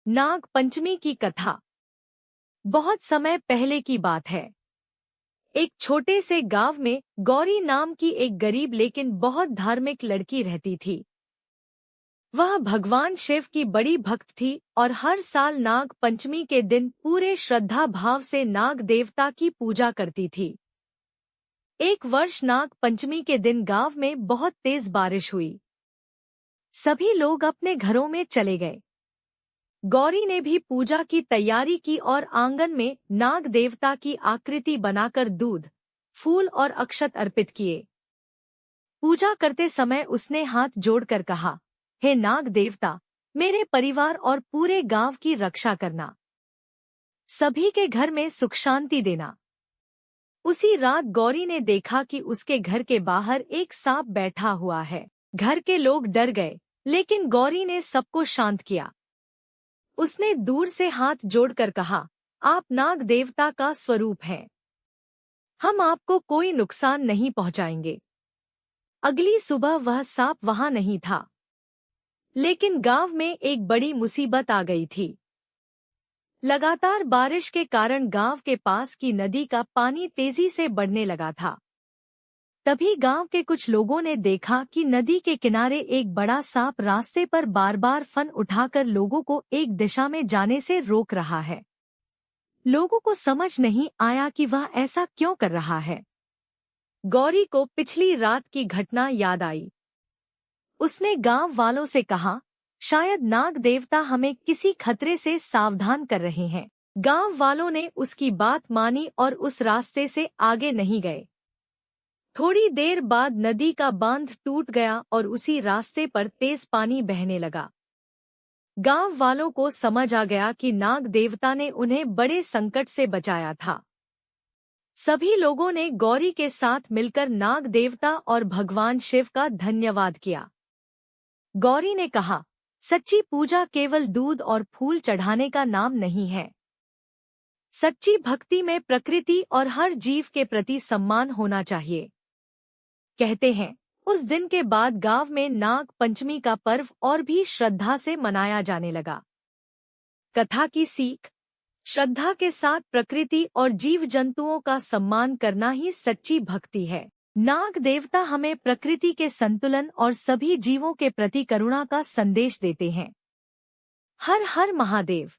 नाग पंचमी की कथा। बहुत समय पहले की बात है। एक छोटे से गांव में गौरी नाम की एक गरीब लेकिन बहुत धार्मिक लड़की रहती थी। वह भगवान शिव की बड़ी भक्त थी और हर साल नाग पंचमी के दिन पूरे श्रद्धा भाव से नाग देवता की पूजा करती थी। एक वर्ष नाग पंचमी के दिन गांव में बहुत तेज बारिश हुई। सभी लोग अपने घरों में चले गए। गौरी ने भी पूजा की तैयारी की और आंगन में नाग देवता की आकृति बनाकर दूध, फूल और अक्षत अर्पित किए। पूजा करते समय उसने हाथ जोड़कर कहा, हे नाग देवता, मेरे परिवार और पूरे गांव की रक्षा करना। सभी के घर में सुख शांति देना। उसी रात गौरी ने देखा कि उसके घर के बाहर एक सांप बैठा हुआ है। घर के लोग डर गए, लेकिन गौरी ने सबको शांत किया। उसने दूर से हाथ जोड़कर कहा, आप नाग देवता का स्वरूप हैं। हम आपको कोई नुकसान नहीं पहुंचाएंगे। अगली सुबह वह सांप वहां नहीं था। लेकिन गांव में एक बड़ी मुसीबत आ गई थी। लगातार बारिश के कारण गांव के पास की नदी का पानी तेजी से बढ़ने लगा था। तभी गांव के कुछ लोगों ने देखा कि नदी के किनारे एक बड़ा सांप रास्ते पर बार बार फन उठाकर लोगों को एक दिशा में जाने से रोक रहा है। लोगों को समझ नहीं आया कि वह ऐसा क्यों कर रहा है। गौरी को पिछली रात की घटना याद आई। उसने गांव वालों से कहा, शायद नाग देवता हमें किसी खतरे से सावधान कर रहे हैं। गांव वालों ने उसकी बात मानी और उस रास्ते से आगे नहीं गए। थोड़ी देर बाद नदी का बांध टूट गया और उसी रास्ते पर तेज पानी बहने लगा। गांव वालों को समझ आ गया कि नाग देवता ने उन्हें बड़े संकट से बचाया था। सभी लोगों ने गौरी के साथ मिलकर नाग देवता और भगवान शिव का धन्यवाद किया। गौरी ने कहा, सच्ची पूजा केवल दूध और फूल चढ़ाने का नाम नहीं है। सच्ची भक्ति में प्रकृति और हर जीव के प्रति सम्मान होना चाहिए। कहते हैं, उस दिन के बाद गांव में नाग पंचमी का पर्व और भी श्रद्धा से मनाया जाने लगा। कथा की सीख, श्रद्धा के साथ प्रकृति और जीव जंतुओं का सम्मान करना ही सच्ची भक्ति है। नाग देवता हमें प्रकृति के संतुलन और सभी जीवों के प्रति करुणा का संदेश देते हैं। हर हर महादेव।